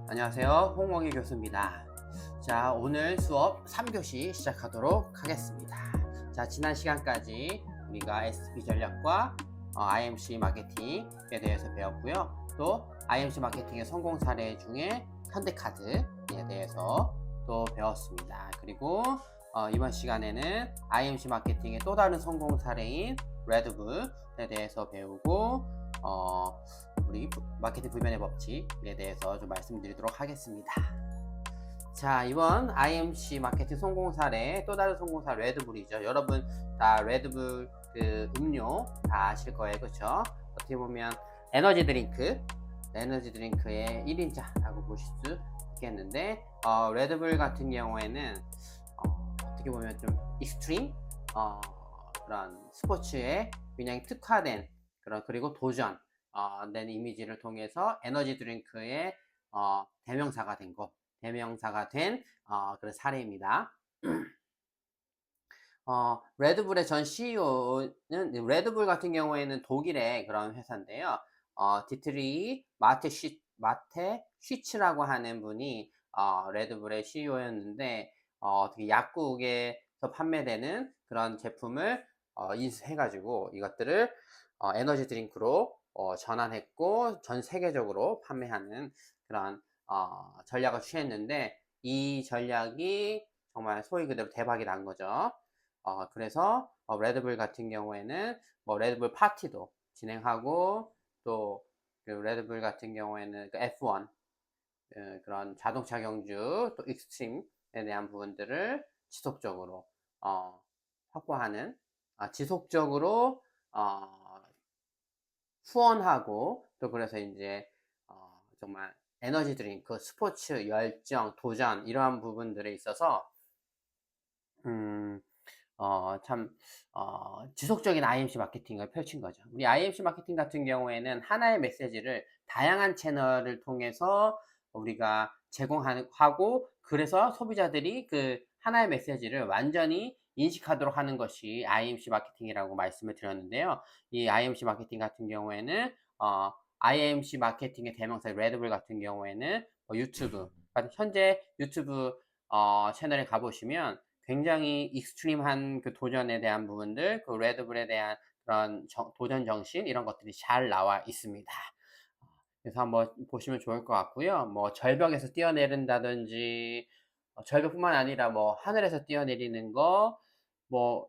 안녕하세요. 홍홍희 교수입니다. 자, 오늘 수업 3교시 시작하도록 하겠습니다. 자, 지난 시간까지 우리가 SP 전략과 IMC 마케팅에 대해서 배웠고요. 또 IMC 마케팅의 성공 사례 중에 현대카드에 대해서 또 배웠습니다. 그리고 이번 시간에는 IMC 마케팅의 또 다른 성공 사례인 레드불에 대해서 배우고 우리 마케팅 불변의 법칙에 대해서 좀 말씀드리도록 하겠습니다. 자, 이번 IMC 마케팅 성공 사례, 또 다른 성공 사례 레드불이죠. 여러분 다 레드불 그 음료 다 아실 거예요, 그렇죠? 어떻게 보면 에너지 드링크의 1인자라고 보실 수 있겠는데, 레드불 같은 경우에는 어떻게 보면 좀 익스트림 그런 스포츠에 굉장히 특화된 그런, 그리고 도전 된 이미지를 통해서 에너지 드링크의 대명사가 된 그런 사례입니다. 레드불의 전 CEO는, 레드불 같은 경우에는 독일의 그런 회사인데요. 디트리 마테 쉬츠라고 하는 분이 레드불의 CEO였는데, 어떻게 약국에서 판매되는 그런 제품을 인수해가지고 이것들을 에너지 드링크로 전환했고, 전 세계적으로 판매하는 그런 전략을 취했는데, 이 전략이 정말 소위 그대로 대박이 난 거죠. 그래서 레드불 같은 경우에는 뭐 레드불 파티도 진행하고, 또 그 레드불 같은 경우에는 그 F1 그런 자동차 경주, 또 익스트림에 대한 부분들을 지속적으로 확보하는, 지속적으로 후원하고, 또 그래서 이제 정말 에너지 드링크, 스포츠, 열정, 도전 이러한 부분들에 있어서 참 지속적인 IMC 마케팅을 펼친 거죠. 우리 IMC 마케팅 같은 경우에는 하나의 메시지를 다양한 채널을 통해서 우리가 제공하고, 그래서 소비자들이 그 하나의 메시지를 완전히 인식하도록 하는 것이 IMC 마케팅이라고 말씀을 드렸는데요. 이 IMC 마케팅 같은 경우에는 IMC 마케팅의 대명사 레드불 같은 경우에는 유튜브, 현재 유튜브 채널에 가보시면 굉장히 익스트림한 그 도전에 대한 부분들, 그 레드불에 대한 그런 도전 정신, 이런 것들이 잘 나와 있습니다. 그래서 한번 보시면 좋을 것 같고요. 뭐 절벽에서 뛰어내린다든지, 절벽뿐만 아니라 뭐 하늘에서 뛰어내리는 거, 뭐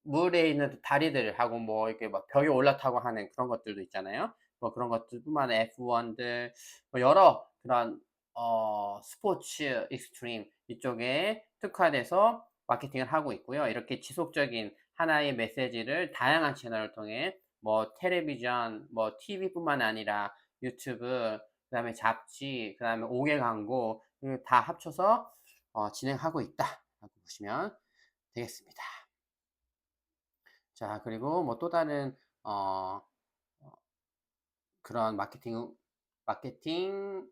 물에 있는 다리들하고 뭐 이렇게 막 벽에 올라타고 하는 그런 것들도 있잖아요. 뭐 그런 것들뿐만 아니라 F1들, 뭐 여러 그런 스포츠 익스트림 이쪽에 특화돼서 마케팅을 하고 있고요. 이렇게 지속적인 하나의 메시지를 다양한 채널을 통해 뭐 텔레비전, 뭐 TV뿐만 아니라 유튜브, 그다음에 잡지, 그다음에 5개 광고 다 합쳐서 진행하고 있다라고 보시면 되겠습니다. 자, 그리고 뭐 또 다른 그런 마케팅의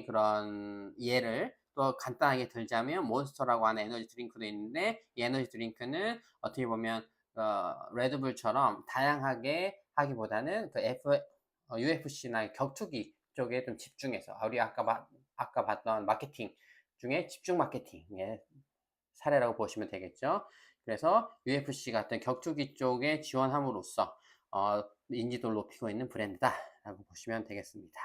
그런 예를 또 간단하게 들자면, 몬스터라고 하는 에너지 드링크도 있는데, 이 에너지 드링크는 어떻게 보면 레드불처럼 다양하게 하기보다는 그 UFC나 격투기 쪽에 좀 집중해서, 우리 아까 봤던 마케팅 중에 집중 마케팅의 사례라고 보시면 되겠죠. 그래서 UFC 같은 격투기 쪽에 지원함으로써 인지도를 높이고 있는 브랜드다라고 보시면 되겠습니다.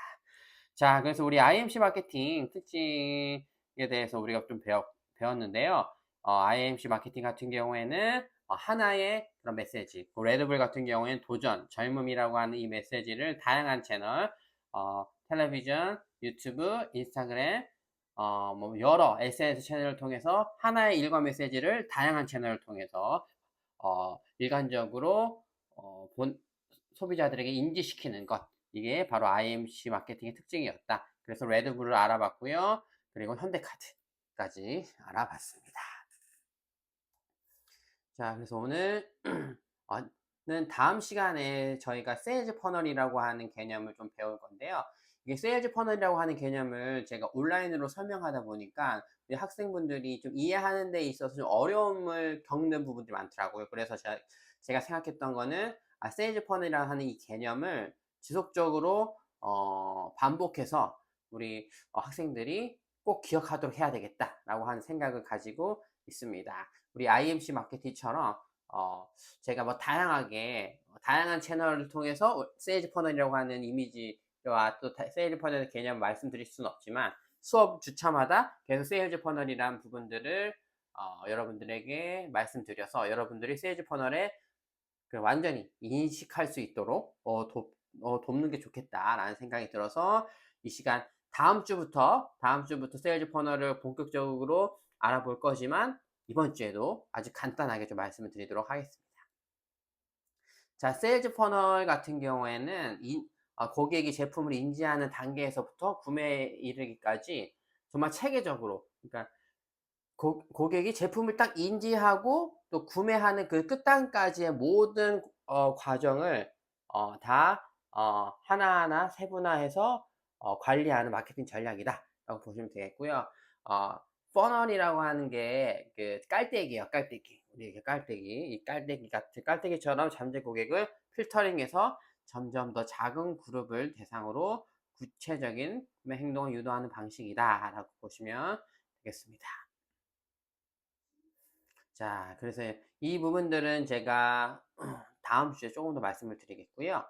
자, 그래서 우리 IMC 마케팅 특징에 대해서 우리가 좀 배웠는데요. IMC 마케팅 같은 경우에는 하나의 그런 메시지, 레드불 같은 경우에는 도전, 젊음이라고 하는 이 메시지를 다양한 채널, 텔레비전, 유튜브, 인스타그램, 뭐 여러 SNS 채널을 통해서 하나의 일과 메시지를 다양한 채널을 통해서 일관적으로 소비자들에게 인지시키는 것, 이게 바로 IMC 마케팅의 특징이었다. 그래서 레드불을 알아봤고요. 그리고 현대카드까지 알아봤습니다. 자, 그래서 오늘 는 다음 시간에 저희가 세일즈 퍼널이라고 하는 개념을 좀 배울 건데요. 이게 세일즈 퍼널이라고 하는 개념을 제가 온라인으로 설명하다 보니까 우리 학생분들이 좀 이해하는 데 있어서 좀 어려움을 겪는 부분들이 많더라고요. 그래서 제가 생각했던 거는, 세일즈 퍼널이라고 하는 이 개념을 지속적으로 반복해서 우리 학생들이 꼭 기억하도록 해야 되겠다라고 하는 생각을 가지고 있습니다. 우리 IMC 마케팅처럼 제가 뭐 다양한 채널을 통해서 세일즈 퍼널이라고 하는 이미지와 또 세일즈 퍼널의 개념을 말씀드릴 수는 없지만, 수업 주차마다 계속 세일즈 퍼널이라는 부분들을 여러분들에게 말씀드려서 여러분들이 세일즈 퍼널에 완전히 인식할 수 있도록 돕는 게 좋겠다라는 생각이 들어서, 이 시간 다음 주부터 세일즈 퍼널을 본격적으로 알아볼 거지만, 이번 주에도 아주 간단하게 좀 말씀을 드리도록 하겠습니다. 자, 세일즈 퍼널 같은 경우에는 고객이 제품을 인지하는 단계에서부터 구매에 이르기까지 정말 체계적으로, 그러니까 고객이 제품을 딱 인지하고 또 구매하는 그 끝단까지의 모든 과정을 다 하나하나 세분화해서 관리하는 마케팅 전략이다라고 보시면 되겠고요. 퍼널이라고 하는 게 그 깔때기예요, 깔때기. 우리 이렇게 이 깔때기처럼 잠재 고객을 필터링해서 점점 더 작은 그룹을 대상으로 구체적인 구매 행동을 유도하는 방식이다라고 보시면 되겠습니다. 자, 그래서 이 부분들은 제가 다음 주에 조금 더 말씀을 드리겠고요.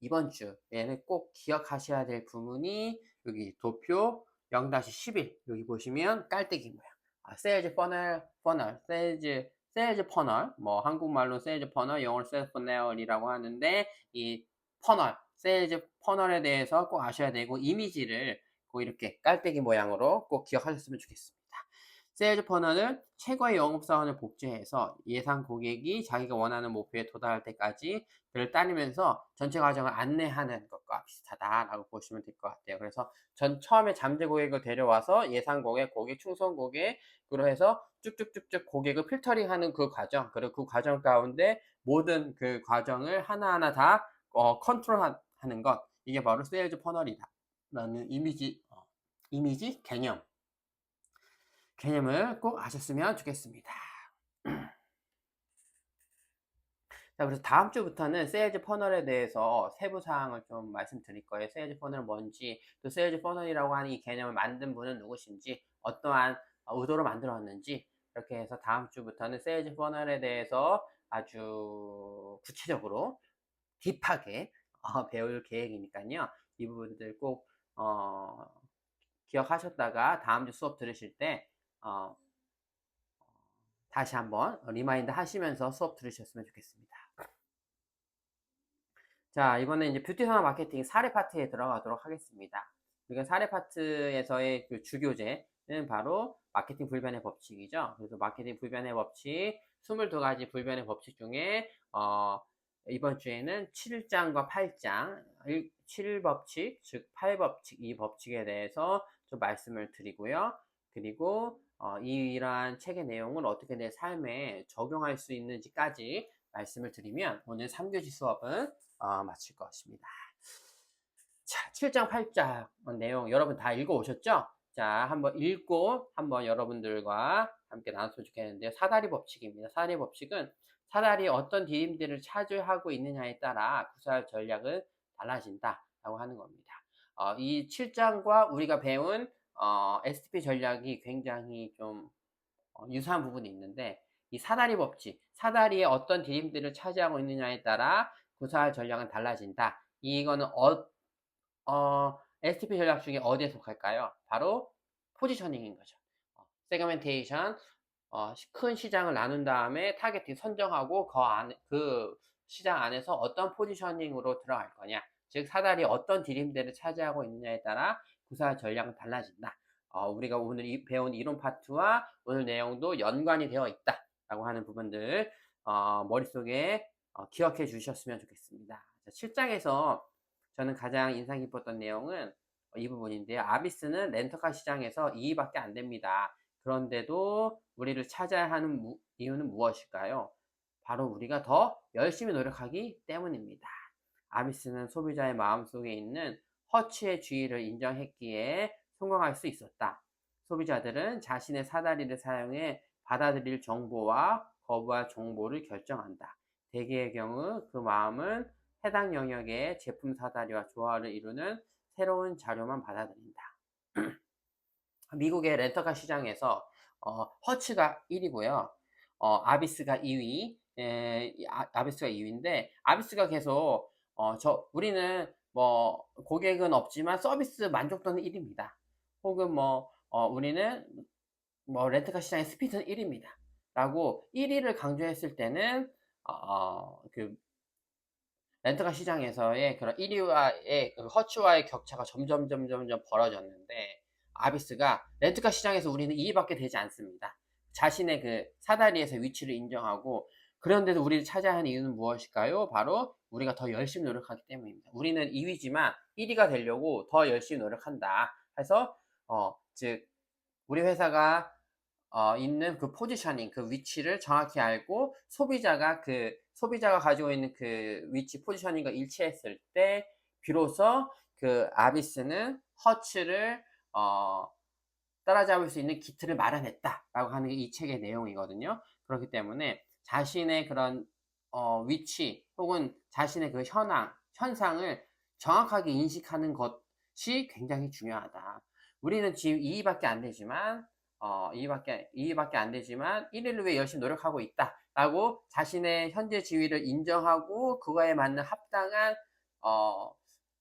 이번 주에는 꼭 기억하셔야 될 부분이 여기 도표 0-11 여기 보시면 깔때기 모양. 세일즈 퍼널, 세일즈 퍼널, 뭐 한국말로 세일즈 퍼널, 영어로 세일즈 퍼널이라고 하는데, 이 퍼널, 세일즈 퍼널에 대해서 꼭 아셔야 되고, 이미지를 꼭 이렇게 깔때기 모양으로 꼭 기억하셨으면 좋겠습니다. 세일즈 퍼널은 최고의 영업사원을 복제해서 예상 고객이 자기가 원하는 목표에 도달할 때까지 그를 따르면서 전체 과정을 안내하는 것과 비슷하다라고 보시면 될 것 같아요. 그래서 처음에 잠재 고객을 데려와서 예상 고객, 충성 고객으로 해서 쭉쭉쭉쭉 고객을 필터링하는 그 과정, 그리고 그 과정 가운데 모든 그 과정을 하나하나 다 컨트롤하는 것, 이게 바로 세일즈 퍼널이다라는 이미지 개념을 꼭 아셨으면 좋겠습니다. 자, 그래서 다음 주부터는 세일즈 퍼널에 대해서 세부 사항을 좀 말씀드릴 거예요. 세일즈 퍼널은 뭔지, 또 세일즈 퍼널이라고 하는 이 개념을 만든 분은 누구신지, 어떠한 의도로 만들었는지, 이렇게 해서 다음 주부터는 세일즈 퍼널에 대해서 아주 구체적으로 딥하게 배울 계획이니까요. 이 부분들 꼭 기억하셨다가 다음 주 수업 들으실 때 다시 한번 리마인드 하시면서 수업 들으셨으면 좋겠습니다. 자, 이번에 이제 뷰티 산업 마케팅 사례 파트에 들어가도록 하겠습니다. 그러니까 사례 파트에서의 그 주교재는 바로 마케팅 불변의 법칙이죠. 그래서 마케팅 불변의 법칙, 22가지 불변의 법칙 중에 이번 주에는 7장과 8장, 7법칙, 즉 8법칙, 이 법칙에 대해서 좀 말씀을 드리고요. 그리고 이러한 책의 내용을 어떻게 내 삶에 적용할 수 있는지까지 말씀을 드리면 오늘 3교시 수업은 마칠 것입니다. 자, 7장, 8장 내용 여러분 다 읽어 오셨죠? 자, 한번 읽고 한번 여러분들과 함께 나눴으면 좋겠는데요. 사다리 법칙입니다. 사다리 법칙은 사다리 어떤 디딤들을 차지하고 있느냐에 따라 구사할 전략은 달라진다라고 하는 겁니다. 이 7장과 우리가 배운 STP 전략이 굉장히 좀 유사한 부분이 있는데, 이 사다리 법칙, 사다리에 어떤 디딤들을 차지하고 있느냐에 따라 구사할 전략은 달라진다. 이거는 STP 전략 중에 어디에 속할까요? 바로 포지셔닝인 거죠. 세그멘테이션, 큰 시장을 나눈 다음에 타겟팅 선정하고 그 시장 안에서 어떤 포지셔닝으로 들어갈 거냐. 즉 사다리 어떤 디딤대를 차지하고 있느냐에 따라 구사할 전략은 달라진다. 우리가 오늘 배운 이론 파트와 오늘 내용도 연관이 되어 있다라고 하는 부분들 머릿속에 기억해 주셨으면 좋겠습니다. 7장에서 저는 가장 인상 깊었던 내용은 이 부분인데요. 아비스는 렌터카 시장에서 2위밖에 안 됩니다. 그런데도 우리를 찾아야 하는 이유는 무엇일까요? 바로 우리가 더 열심히 노력하기 때문입니다. 아비스는 소비자의 마음속에 있는 허치의 주의를 인정했기에 성공할 수 있었다. 소비자들은 자신의 사다리를 사용해 받아들일 정보와 거부할 정보를 결정한다. 대개의 경우 그 마음은 해당 영역의 제품 사다리와 조화를 이루는 새로운 자료만 받아들인다. 미국의 렌터카 시장에서 허츠가 1위고요. 아비스가 2위. 아비스가 2위인데 아비스가 계속 우리는 뭐 고객은 없지만 서비스 만족도는 1위입니다. 혹은 우리는 렌터카 시장의 스피드는 1위입니다. 라고 1위를 강조했을 때는 그 렌터카 시장에서의 그런 1위와의 허츠와의 격차가 점점 벌어졌는데 아비스가 렌터카 시장에서 우리는 2위밖에 되지 않습니다. 자신의 그 사다리에서 위치를 인정하고 그런데도 우리를 차지하는 하는 이유는 무엇일까요? 바로 우리가 더 열심히 노력하기 때문입니다. 우리는 2위지만 1위가 되려고 더 열심히 노력한다. 해서 즉 우리 회사가 있는 그 포지셔닝, 그 위치를 정확히 알고 소비자가 가지고 있는 그 위치 포지셔닝과 일치했을 때 비로소 그 아비스는 허츠를 따라잡을 수 있는 기틀을 마련했다라고 하는 게 이 책의 내용이거든요. 그렇기 때문에 자신의 그런 위치 혹은 자신의 그 현상을 정확하게 인식하는 것이 굉장히 중요하다. 우리는 지금 2위밖에 안 되지만 2위밖에 안 되지만 1위를 위해 열심히 노력하고 있다 라고 자신의 현재 지위를 인정하고 그거에 맞는 합당한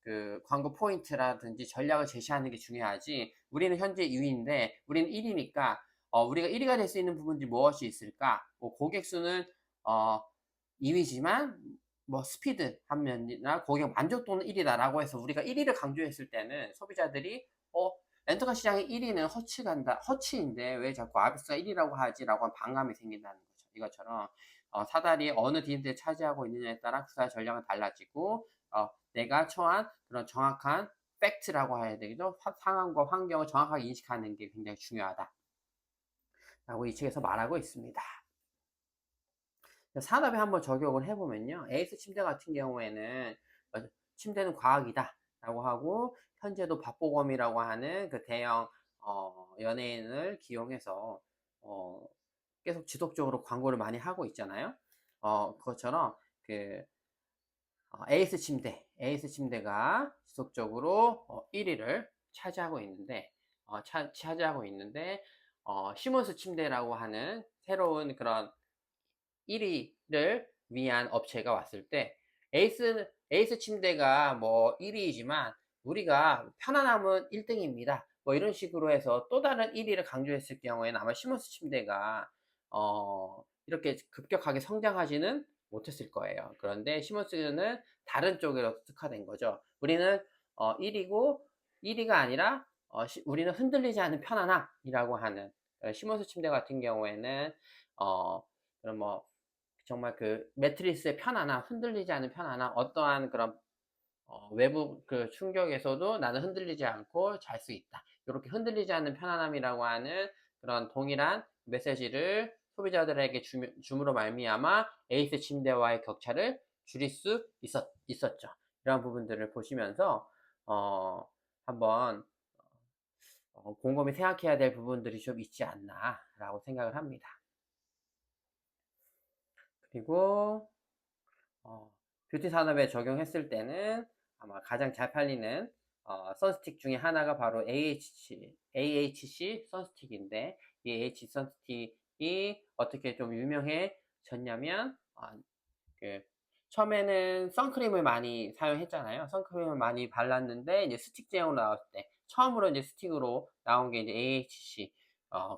그 광고 포인트라든지 전략을 제시하는 게 중요하지. 우리는 현재 2위인데 우리는 1위니까 우리가 1위가 될 수 있는 부분들이 무엇이 있을까? 고객 수는 2위지만 스피드 한 면이나 고객 만족도는 1위다 라고 해서 우리가 1위를 강조했을 때는 소비자들이 렌터카 시장의 1위는 허치인데 왜 자꾸 아비스가 1위라고 하지? 라고 하는 반감이 생긴다는 거죠. 이것처럼 사다리에 어느 디인들이 차지하고 있느냐에 따라 투자 전략은 달라지고 내가 처한 그런 정확한 팩트라고 해야 되겠죠. 상황과 환경을 정확하게 인식하는 게 굉장히 중요하다 라고 이 책에서 말하고 있습니다. 산업에 한번 적용을 해보면요. 에이스 침대 같은 경우에는 침대는 과학이다 라고 하고 현재도 박보검이라고 하는 그 대형 연예인을 기용해서 계속 지속적으로 광고를 많이 하고 있잖아요. 그것처럼 그 에이스 침대가 지속적으로 1위를 차지하고 있는데 시몬스 침대라고 하는 새로운 그런 1위를 위한 업체가 왔을 때 에이스 침대가 1위이지만 우리가 편안함은 1등입니다. 이런 식으로 해서 또 다른 1위를 강조했을 경우에는 아마 시몬스 침대가 이렇게 급격하게 성장하지는 못했을 거예요. 그런데 시몬스는 다른 쪽으로 특화된 거죠. 우리는 1위가 아니라 우리는 흔들리지 않는 편안함이라고 하는 시몬스 침대 같은 경우에는 그럼 정말 그 매트리스의 편안함, 흔들리지 않는 편안함, 어떠한 그런 외부 그 충격에서도 나는 흔들리지 않고 잘 수 있다. 이렇게 흔들리지 않는 편안함이라고 하는 그런 동일한 메시지를 소비자들에게 줌으로 말미암아 에이스 침대와의 격차를 줄일 수 있었죠. 이런 부분들을 보시면서 한번 곰곰이 생각해야 될 부분들이 좀 있지 않나라고 생각을 합니다. 그리고 뷰티 산업에 적용했을 때는 아마 가장 잘 팔리는 선스틱 중에 하나가 바로 AHC 선스틱인데 이 AHC 선스틱이 어떻게 좀 유명해졌냐면 처음에는 선크림을 많이 사용했잖아요. 선크림을 많이 발랐는데 이제 스틱 제형으로 나왔을 때 처음으로 이제 스틱으로 나온 게 이제 AHC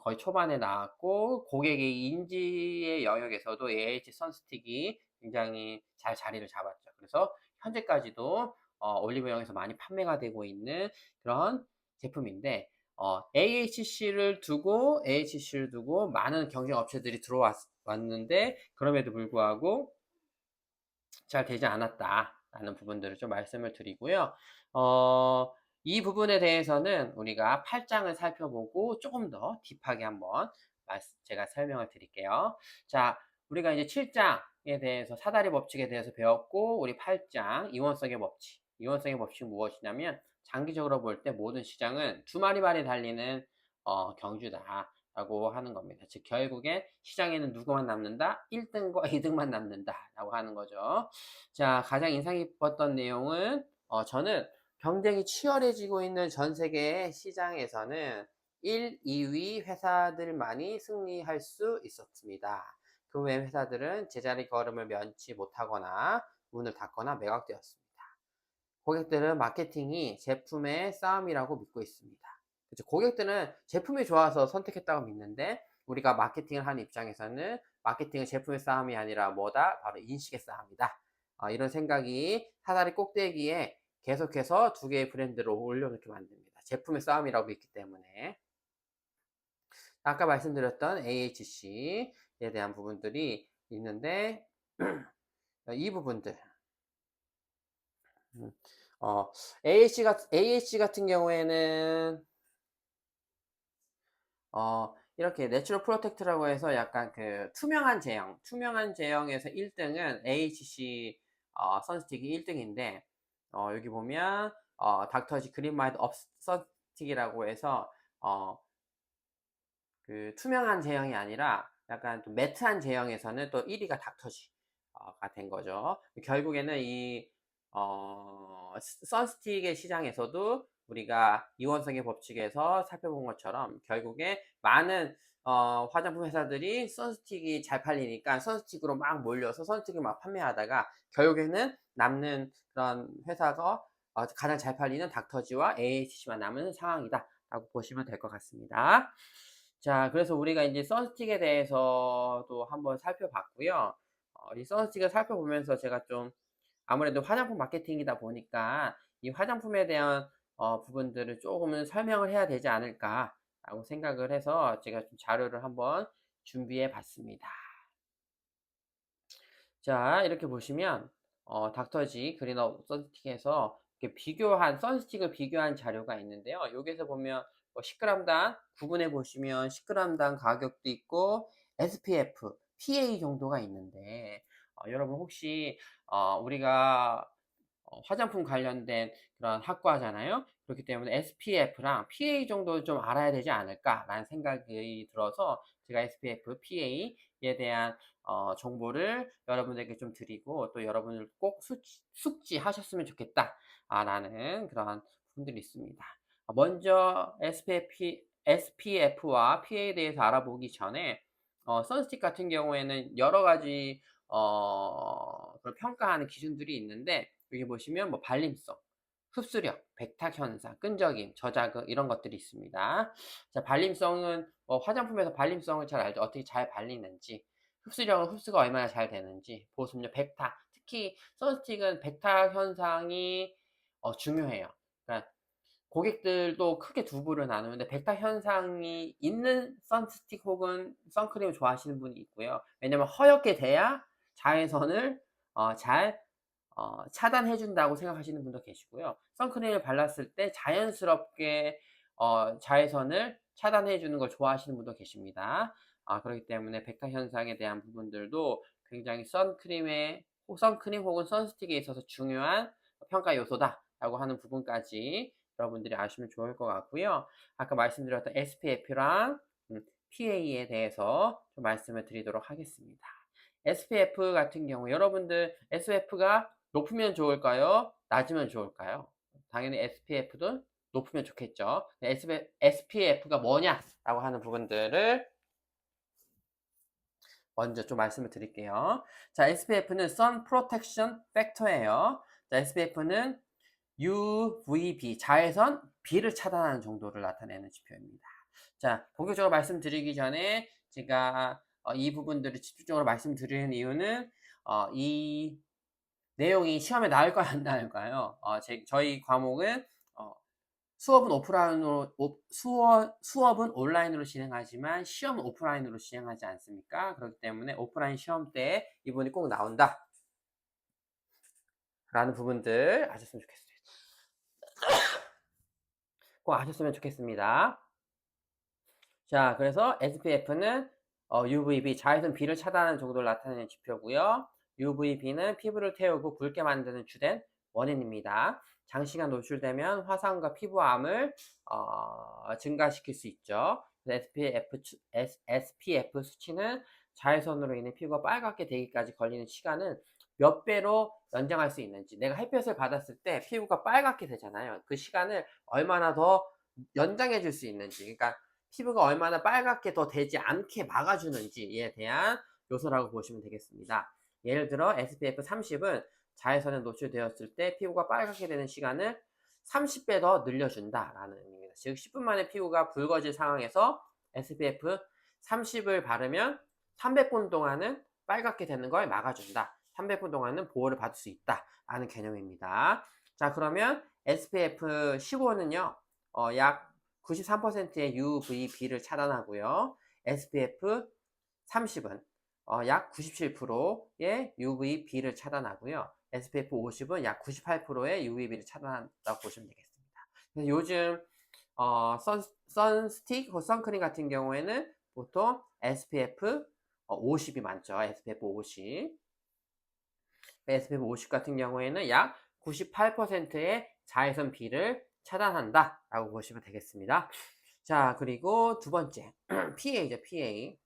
거의 초반에 나왔고 고객의 인지의 영역에서도 AHC 선스틱이 굉장히 잘 자리를 잡았죠. 그래서 현재까지도 올리브영에서 많이 판매가 되고 있는 그런 제품인데 AHC를 두고 많은 경쟁 업체들이 들어왔는데 그럼에도 불구하고 잘 되지 않았다라는 부분들을 좀 말씀을 드리고요. 이 부분에 대해서는 우리가 8장을 살펴보고 조금 더 딥하게 한번 제가 설명을 드릴게요. 자, 우리가 이제 7장에 대해서 사다리 법칙에 대해서 배웠고 우리 8장 이원성의 법칙. 이원성의 법칙은 무엇이냐면 장기적으로 볼 때 모든 시장은 두 마리 발이 달리는 경주다. 라고 하는 겁니다. 즉 결국에 시장에는 누구만 남는다? 1등과 2등만 남는다 라고 하는 거죠. 자, 가장 인상 깊었던 내용은 저는 경쟁이 치열해지고 있는 전 세계 시장에서는 1, 2위 회사들만이 승리할 수 있었습니다. 그 외 회사들은 제자리 걸음을 면치 못하거나 문을 닫거나 매각되었습니다. 고객들은 마케팅이 제품의 싸움이라고 믿고 있습니다. 그쵸? 고객들은 제품이 좋아서 선택했다고 믿는데, 우리가 마케팅을 하는 입장에서는 마케팅은 제품의 싸움이 아니라 뭐다? 바로 인식의 싸움이다. 이런 생각이 사다리 꼭대기에 계속해서 두 개의 브랜드를 올려놓게 만듭니다. 제품의 싸움이라고 믿기 때문에. 아까 말씀드렸던 AHC에 대한 부분들이 있는데, 이 부분들. 음, 어, AHC 같은 경우에는, 이렇게 내추럴 프로텍트라고 해서 약간 그 투명한 제형에서 1등은 AHC 선스틱이 1등인데, 여기 보면 닥터지 그린마이드 업 선스틱이라고 해서 그 투명한 제형이 아니라 약간 좀 매트한 제형에서는 또 1위가 닥터지가 된 거죠. 결국에는 이 선스틱의 시장에서도 우리가 이원성의 법칙에서 살펴본 것처럼 결국에 많은 화장품 회사들이 선스틱이 잘 팔리니까 선스틱으로 막 몰려서 선스틱을 막 판매하다가 결국에는 남는 그런 회사가 가장 잘 팔리는 닥터지와 AHC만 남은 상황이다 라고 보시면 될 것 같습니다. 자, 그래서 우리가 이제 선스틱에 대해서도 한번 살펴봤고요. 이 선스틱을 살펴보면서 제가 좀 아무래도 화장품 마케팅이다 보니까 이 화장품에 대한 부분들을 조금은 설명을 해야 되지 않을까라고 생각을 해서 제가 좀 자료를 한번 준비해 봤습니다. 자, 이렇게 보시면 닥터지 그린업 선스틱에서 이렇게 선스틱을 비교한 자료가 있는데요. 여기서 보면 10g당 구분해 보시면 10g당 가격도 있고 SPF, PA 정도가 있는데, 여러분 혹시 우리가 화장품 관련된 그런 학과잖아요. 그렇기 때문에 SPF랑 PA 정도 좀 알아야 되지 않을까라는 생각이 들어서 제가 SPF, PA에 대한 정보를 여러분들에게 좀 드리고, 또 여러분들 꼭 숙지하셨으면 좋겠다 라는 그런 부분들이 있습니다. 먼저 SPF와 PA에 대해서 알아보기 전에 선스틱 같은 경우에는 여러 가지 그런 평가하는 기준들이 있는데, 여기 보시면 뭐 발림성, 흡수력, 백탁 현상, 끈적임, 저자극 이런 것들이 있습니다. 자, 발림성은 화장품에서 발림성을 잘 알죠. 어떻게 잘 발리는지, 흡수력은 흡수가 얼마나 잘 되는지, 보습력, 백탁, 특히 선스틱은 백탁 현상이 중요해요. 그러니까 고객들도 크게 두 부를 나누는데, 백탁 현상이 있는 선스틱 혹은 선크림을 좋아하시는 분이 있고요. 왜냐면 허옇게 돼야 자외선을 잘 차단해 준다고 생각하시는 분도 계시고요. 선크림을 발랐을 때 자연스럽게 자외선을 차단해 주는 걸 좋아하시는 분도 계십니다. 그렇기 때문에 백탁 현상에 대한 부분들도 굉장히 선크림 혹은 선스틱에 있어서 중요한 평가 요소다라고 하는 부분까지 여러분들이 아시면 좋을 것 같고요. 아까 말씀드렸던 SPF랑 PA에 대해서 좀 말씀을 드리도록 하겠습니다. SPF 같은 경우 여러분들 SPF가 높으면 좋을까요? 낮으면 좋을까요? 당연히 SPF도 높으면 좋겠죠. SPF가 뭐냐라고 하는 부분들을 먼저 좀 말씀을 드릴게요. 자, SPF는 Sun Protection Factor예요. 자, SPF는 UVB, 자외선 B를 차단하는 정도를 나타내는 지표입니다. 자, 본격적으로 말씀드리기 전에 제가 이 부분들을 집중적으로 말씀드리는 이유는 이 내용이 시험에 나올까요, 안 나올까요? 저희 과목은 수업은 온라인으로 진행하지만 시험은 오프라인으로 진행하지 않습니까? 그렇기 때문에 오프라인 시험 때 이 부분이 꼭 나온다 라는 부분들 아셨으면 좋겠습니다. 꼭 아셨으면 좋겠습니다. 자, 그래서 SPF는 UVB, 자외선 B를 차단하는 정도를 나타내는 지표고요. UVB는 피부를 태우고 붉게 만드는 주된 원인입니다. 장시간 노출되면 화상과 피부암을 증가시킬 수 있죠. SPF 수치는 자외선으로 인해 피부가 빨갛게 되기까지 걸리는 시간은 몇 배로 연장할 수 있는지, 내가 햇볕을 받았을 때 피부가 빨갛게 되잖아요. 그 시간을 얼마나 더 연장해 줄 수 있는지, 그러니까 피부가 얼마나 빨갛게 더 되지 않게 막아주는지에 대한 요소라고 보시면 되겠습니다. 예를 들어 SPF 30은 자외선에 노출되었을 때 피부가 빨갛게 되는 시간을 30배 더 늘려준다라는 의미입니다. 즉 10분 만에 피부가 붉어질 상황에서 SPF 30을 바르면 300분 동안은 빨갛게 되는 걸 막아준다. 300분 동안은 보호를 받을 수 있다라는 개념입니다. 자, 그러면 SPF 15는요, 약 93%의 UVB를 차단하고요. SPF 30은 약 97%의 UVB를 차단하고요. SPF 50은 약 98%의 UVB를 차단한다고 보시면 되겠습니다. 그래서 요즘 선스틱 혹은 선크림 같은 경우에는 보통 SPF 50이 많죠. SPF 50. SPF 50 같은 경우에는 약 98%의 자외선 B를 차단한다라고 보시면 되겠습니다. 자, 그리고 두 번째 PA죠, PA.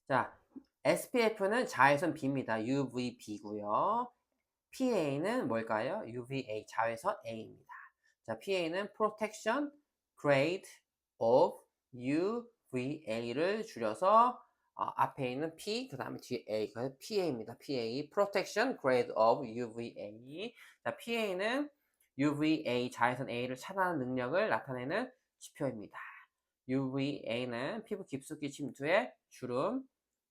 자, SPF는 자외선 B입니다. UVB고요. PA는 뭘까요? UVA, 자외선 A입니다. 자, PA는 Protection Grade of UVA를 줄여서 앞에 있는 P, 그 다음에 뒤에 A, 그래서 PA입니다. PA, Protection Grade of UVA. 자, PA는 UVA, 자외선 A를 차단하는 능력을 나타내는 지표입니다. UVA는 피부 깊숙이 침투해 주름,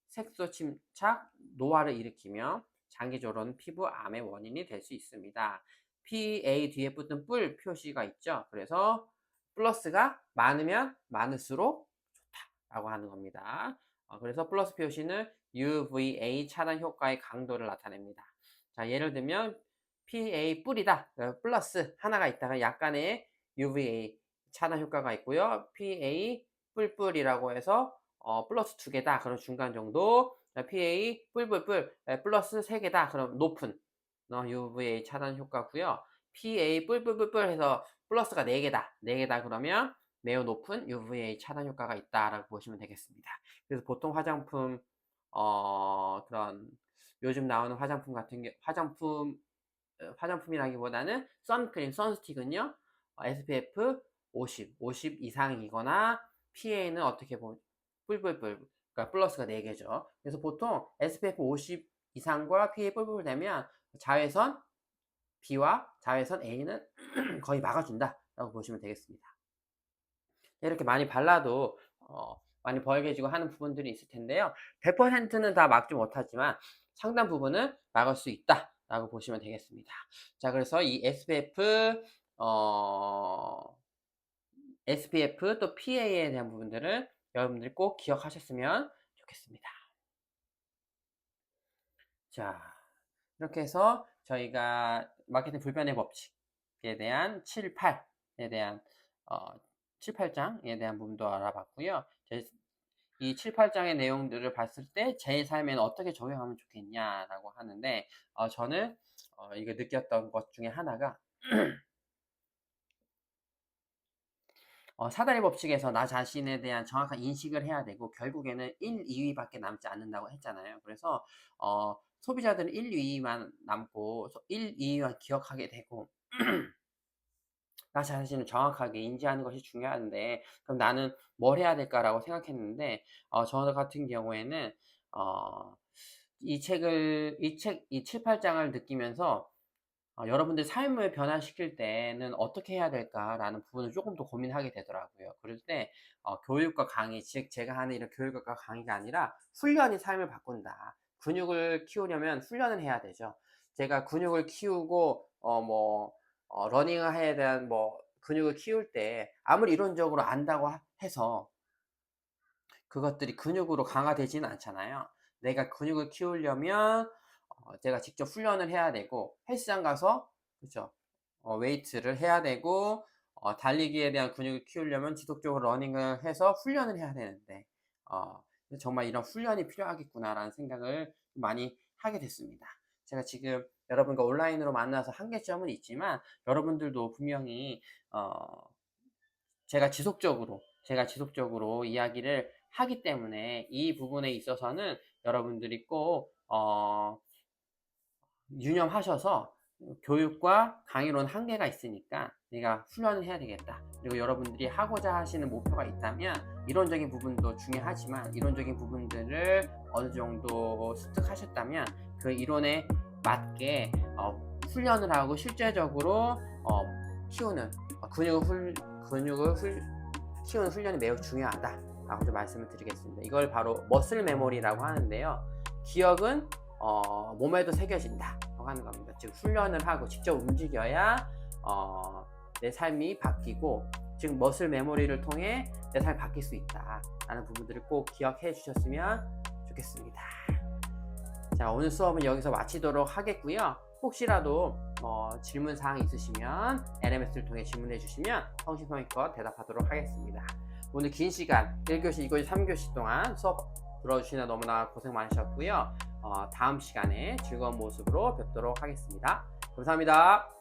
색소 침착, 노화를 일으키며 장기적으로는 피부암의 원인이 될 수 있습니다. PA 뒤에 붙은 뿔 표시가 있죠. 그래서 플러스가 많으면 많을수록 좋다라고 하는 겁니다. 그래서 플러스 표시는 UVA 차단 효과의 강도를 나타냅니다. 자, 예를 들면 PA 뿔이다. 플러스 하나가 있다가 약간의 UVA 차단 효과가 있고요. PA 뿔뿔이라고 해서 플러스 2개다. 그럼 중간 정도. PA 뿔뿔뿔 플러스 3개다. 그럼 높은 UVA 차단 효과고요. PA 뿔뿔뿔뿔 해서 플러스가 4개다. 4개다 그러면 매우 높은 UVA 차단 효과가 있다라고 보시면 되겠습니다. 그래서 보통 화장품 그런 요즘 나오는 화장품 같은 게 화장품이라기보다는 선크림, 선스틱은요. SPF 50 이상이거나 PA는 어떻게 보면 뿔뿔뿔, 그러니까 플러스가 4개죠. 그래서 보통 SPF 50 이상과 PA 뿔뿔 되면 자외선 B와 자외선 A는 거의 막아준다라고 보시면 되겠습니다. 이렇게 많이 발라도 많이 벌게지고 하는 부분들이 있을 텐데요. 100%는 다 막지 못하지만 상당 부분은 막을 수 있다라고 보시면 되겠습니다. 자, 그래서 이 SPF 또 PA에 대한 부분들을 여러분들이 꼭 기억하셨으면 좋겠습니다. 자, 이렇게 해서 저희가 마케팅 불변의 법칙에 대한 7, 8에 대한 7, 8장에 대한 부분도 알아봤고요. 이 7, 8장의 내용들을 봤을 때 제 삶에는 어떻게 적용하면 좋겠냐라고 하는데 저는 이거 느꼈던 것 중에 하나가 사다리 법칙에서 나 자신에 대한 정확한 인식을 해야 되고 결국에는 1, 2위밖에 남지 않는다고 했잖아요. 그래서 소비자들은 1, 2위만 남고 1, 2위만 기억하게 되고 나 자신을 정확하게 인지하는 것이 중요한데 그럼 나는 뭘 해야 될까라고 생각했는데 저 같은 경우에는 이 7, 8장을 느끼면서 여러분들 삶을 변화시킬 때는 어떻게 해야 될까라는 부분을 조금 더 고민하게 되더라고요. 그럴 때 교육과 강의, 즉 제가 하는 이런 교육과 강의가 아니라 훈련이 삶을 바꾼다. 근육을 키우려면 훈련을 해야 되죠. 제가 근육을 키우고 러닝을 해야 되는 근육을 키울 때 아무리 이론적으로 안다고 해서 그것들이 근육으로 강화되지는 않잖아요. 내가 근육을 키우려면 제가 직접 훈련을 해야 되고 헬스장 가서 그죠 웨이트를 해야 되고 달리기에 대한 근육을 키우려면 지속적으로 러닝을 해서 훈련을 해야 되는데 정말 이런 훈련이 필요하겠구나라는 생각을 많이 하게 됐습니다. 제가 지금 여러분과 온라인으로 만나서 한계점은 있지만 여러분들도 분명히 제가 지속적으로 이야기를 하기 때문에 이 부분에 있어서는 여러분들이 꼭 유념하셔서 교육과 강의로는 한계가 있으니까 내가 훈련을 해야 되겠다. 그리고 여러분들이 하고자 하시는 목표가 있다면 이론적인 부분도 중요하지만 이론적인 부분들을 어느 정도 습득하셨다면 그 이론에 맞게 훈련을 하고 실제적으로 키우는 근육을 키우는 훈련이 매우 중요하다라고 좀 말씀을 드리겠습니다. 이걸 바로 머슬 메모리라고 하는데요. 기억은 몸에도 새겨진다라고 하는 겁니다. 즉 훈련을 하고 직접 움직여야 내 삶이 바뀌고, 즉 머슬 메모리를 통해 내 삶이 바뀔 수 있다라는 부분들을 꼭 기억해 주셨으면 좋겠습니다. 자, 오늘 수업은 여기서 마치도록 하겠고요. 혹시라도 질문 사항 있으시면 LMS를 통해 질문해 주시면 성심성의껏 대답하도록 하겠습니다. 오늘 긴 시간 1교시, 2교시, 3교시 동안 수업 들어주시느라 너무나 고생 많으셨고요. 다음 시간에 즐거운 모습으로 뵙도록 하겠습니다. 감사합니다.